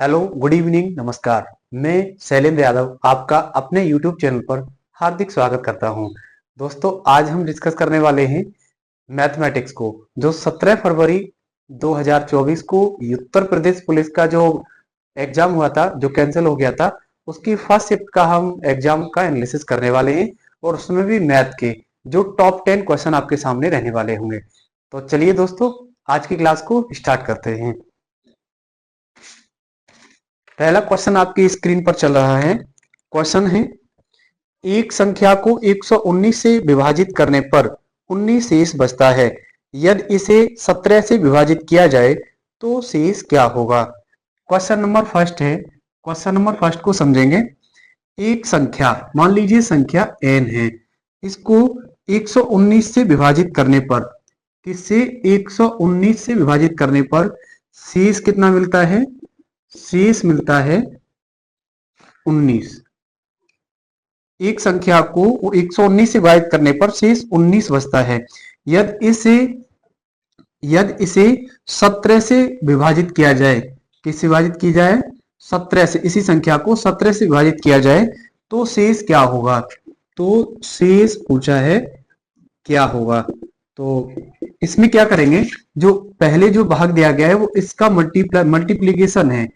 Hello, good evening, नमस्कार। मैं शैलेंद्र यादव आपका अपने यूट्यूब चैनल पर हार्दिक स्वागत करता हूं। दोस्तों, आज हम डिस्कस करने वाले हैं मैथमेटिक्स को, जो 17 फरवरी 2024 को उत्तर प्रदेश पुलिस का जो एग्जाम हुआ था, जो कैंसिल हो गया था, उसकी फर्स्ट शिफ्ट का हम एग्जाम का एनालिसिस करने वाले हैं और उसमें भी मैथ के जो टॉप 10 क्वेश्चन आपके सामने रहने वाले होंगे। तो चलिए दोस्तों, आज की क्लास को स्टार्ट करते हैं। पहला क्वेश्चन आपकी स्क्रीन पर चल रहा है। क्वेश्चन है, एक संख्या को 119 से विभाजित करने पर 19 शेष बचता है। यदि इसे 17 से विभाजित किया जाए तो शेष क्या होगा? क्वेश्चन नंबर फर्स्ट है। क्वेश्चन नंबर फर्स्ट को समझेंगे। एक संख्या, मान लीजिए संख्या n है, इसको 119 से विभाजित करने पर, किससे? 119 से विभाजित करने पर शेष कितना मिलता है? शेष मिलता है 19। एक संख्या को 119 से विभाजित करने पर शेष 19 बचता है। यदि इसे 17 से विभाजित किया जाए, किससे विभाजित की जाए? 17 से। इसी संख्या को 17 से विभाजित किया जाए तो शेष क्या होगा? तो शेष पूछा है क्या होगा। तो इसमें क्या करेंगे, जो पहले जो भाग दिया गया है वो इसका मल्टीप्लीकेशन है।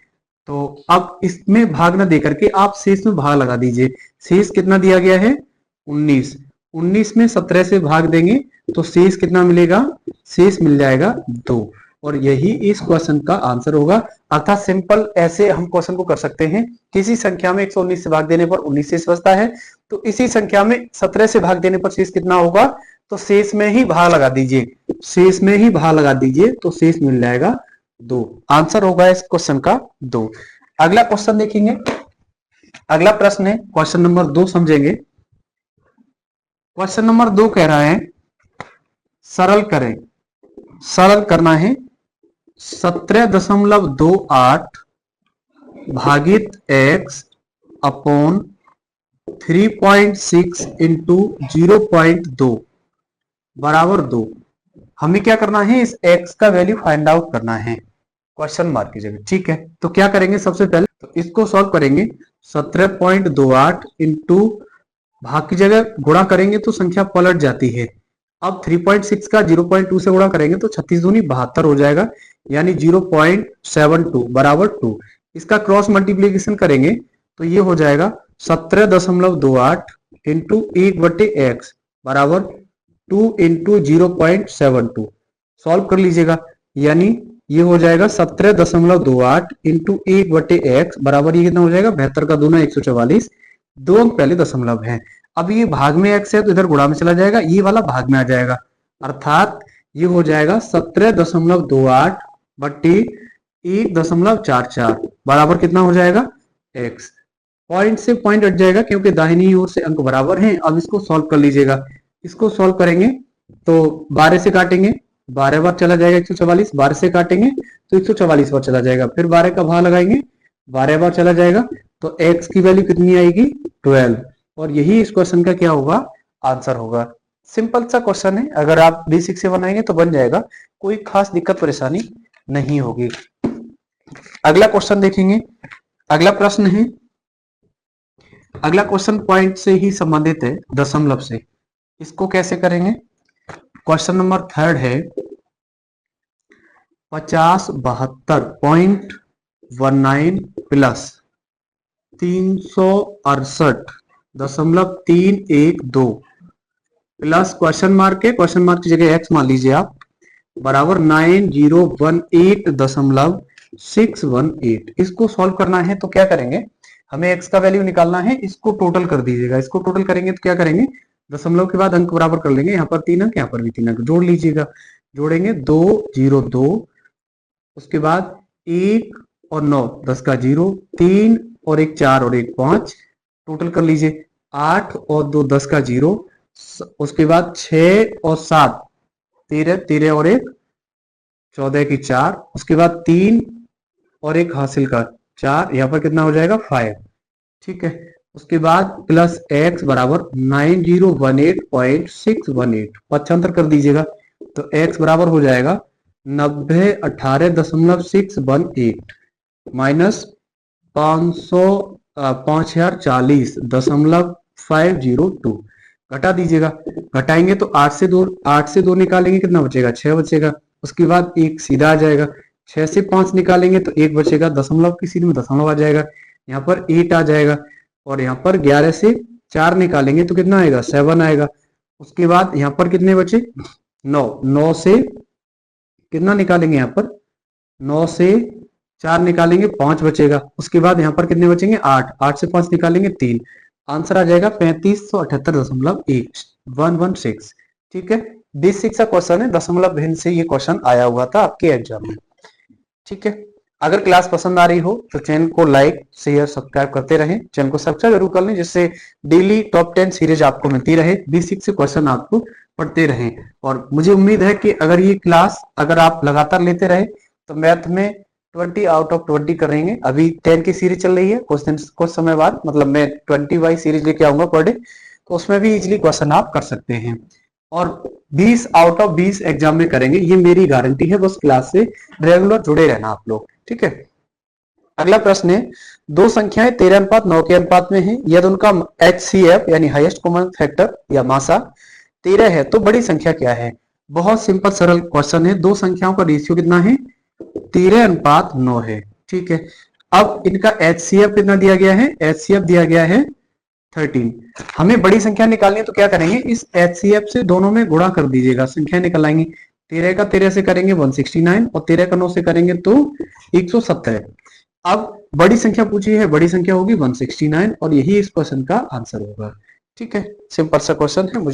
तो अब इसमें भाग ना देकर के आप शेष में भाग लगा दीजिए। शेष कितना दिया गया है? 19। 19 में 17 से भाग देंगे तो शेष कितना मिलेगा? शेष मिल जाएगा 2। और यही इस क्वेश्चन का आंसर होगा। अर्थात सिंपल ऐसे हम क्वेश्चन को कर सकते हैं। किसी संख्या में 119 से भाग देने पर 19 शेष बचता है, तो इसी संख्या में 17 से भाग देने पर शेष कितना होगा? तो शेष में ही भाग लगा दीजिए, शेष में ही भाग लगा दीजिए तो शेष मिल जाएगा 2। आंसर होगा इस क्वेश्चन का 2। अगला क्वेश्चन देखेंगे। अगला प्रश्न है क्वेश्चन नंबर 2, समझेंगे। क्वेश्चन नंबर 2 कह रहा है, सरल करें। सरल करना है 17.28 भागित x अपॉन 3.6 इंटू 0.2 बराबर 2। हमें क्या करना है? इस x का वैल्यू फाइंड आउट करना है, क्वेश्चन मार्क की जगह। ठीक है, तो क्या करेंगे? सबसे पहले तो इसको सॉल्व करेंगे। 17.28 इंटू भाग की जगह गुणा करेंगे तो संख्या पलट जाती है। अब 3.6 का 0.2 से गुणा करेंगे तो 36 दूनी 72 हो जाएगा, यानी 0.72 बराबर 2। इसका क्रॉस मल्टीप्लीकेशन करेंगे तो ये हो जाएगा 17.28 इंटू 1/x बराबर 2 इंटू 0.72। सॉल्व कर लीजिएगा, यानी ये हो जाएगा 17.28 इंटू 1/x बराबर, ये कितना हो जाएगा? 72 का दूना 144। 2 अंक पहले दशमलव है। अब ये भाग में x है तो इधर गुणा में चला जाएगा, ये वाला भाग में आ जाएगा। अर्थात ये हो जाएगा 17.28 बट्टी 1.44 बराबर कितना हो जाएगा? x। पॉइंट से पॉइंट हट जाएगा क्योंकि दाहिनी ओर से अंक बराबर हैं। अब इसको सॉल्व कर लीजिएगा। इसको सॉल्व करेंगे तो 12 से काटेंगे, 12 बार चला जाएगा 144। 12 से काटेंगे तो 144 बार चला जाएगा। फिर 12 का भाग लगाएंगे, 12 बार चला जाएगा तो x की वैल्यू कितनी आएगी? 12। और यही इस क्वेश्चन का क्या होगा? आंसर होगा। सिंपल सा क्वेश्चन है, अगर आप बेसिक से बनाएंगे तो बन जाएगा, कोई खास दिक्कत परेशानी नहीं होगी। अगला क्वेश्चन देखेंगे। अगला प्रश्न है, अगला क्वेश्चन पॉइंट से ही संबंधित है, दशमलव से। इसको कैसे करेंगे? क्वेश्चन नंबर 3 है, 5072.19 प्लस 368.312 प्लस क्वेश्चन मार्क है, क्वेश्चन मार्क की जगह x मान लीजिए आप, बराबर 9018.618। इसको सॉल्व करना है तो क्या करेंगे? हमें x का वैल्यू निकालना है। इसको टोटल कर दीजिएगा। इसको टोटल करेंगे तो क्या करेंगे? दशमलव के बाद अंक बराबर कर लेंगे। यहाँ पर 3 अंक, यहाँ पर भी 3 अंक, जोड़ लीजिएगा। जोड़ेंगे 202, उसके बाद 1 और 9, 10 का 0, 3 और 1 4 और 1 5, टोटल कर लीजिए 8 और 2 10 का 0, उसके बाद 6 और 7 13, 13 और 1 14 की 4, उसके बाद 3 और 1 हासिल का 4, यहाँ पर कितना हो जाएगा? 5। ठीक है, उसके बाद प्लस x बराबर 9018.618, पक्षांतर कर दीजिएगा तो x बराबर हो जाएगा 9018.618। माइनस 5040.502 घटा दीजिएगा। घटाएंगे तो 8 से 2 निकालेंगे कितना बचेगा, 6 बचेगा। उसके बाद एक सीधा आ जाएगा। 6 से 5 निकालेंगे तो 1 बचेगा, दशमलव की सीध में दशमलव आ जाएगा, यहाँ पर 8 आ जाएगा। और यहाँ पर 11 से 4 निकालेंगे तो कितना आएगा, 7 आएगा। उसके बाद यहाँ पर कितने बचे, 9 से कितना निकालेंगे, यहाँ पर 9 से 4 निकालेंगे 5 बचेगा। उसके बाद यहाँ पर कितने बचेंगे, 8 से 5 निकालेंगे 3। आंसर आ जाएगा 3578.116। ठीक है, बेसिक सा क्वेश्चन है, दशमलव भिन्न से ये क्वेश्चन आया हुआ था आपके एग्जाम में। ठीक है, अगर क्लास पसंद आ रही हो तो चैनल को लाइक शेयर सब्सक्राइब करते रहें। चैनल को सब्सक्राइब जरूर कर लें, जिससे डेली टॉप 10 सीरीज आपको मिलती रहे, बेसिक से क्वेश्चन आपको पढ़ते रहें। और मुझे उम्मीद है कि अगर ये क्लास अगर आप लगातार लेते रहे तो मैथ में 20 आउट ऑफ 20 करेंगे। अभी 10 की सीरीज चल रही है, कुछ समय बाद मतलब मैं 20 वाई सीरीज लेके आऊंगा पर डे, तो उसमें भी इजिली क्वेश्चन आप कर सकते हैं। और 20 आउट ऑफ 20 एग्जाम में करेंगे, ये मेरी गारंटी है। बस क्लास से रेगुलर जुड़े रहना आप लोग। ठीक है, अगला प्रश्न है, दो संख्याएं 13:9 के अनुपात में है, यदि उनका HCF यानी हाईएस्ट कॉमन फैक्टर या मासा 13 है तो बड़ी संख्या क्या है। बहुत सिंपल सरल क्वेश्चन है। दो संख्याओं का रेशियो कितना है, 13:9 है। ठीक है, अब इनका HCF कितना दिया गया है, HCF दिया गया है 13। हमें बड़ी संख्या निकालनी है तो क्या करेंगे, इस HCF से दोनों में गुणा कर दीजिएगा, संख्या निकल आएंगी। 13 का 13 से करेंगे 169 और 13 का 9 से करेंगे तो 170। अब बड़ी संख्या पूछी है, बड़ी संख्या होगी 169 और यही इस क्वेश्चन का आंसर होगा। ठीक है, सिंपल सा क्वेश्चन है। मुझे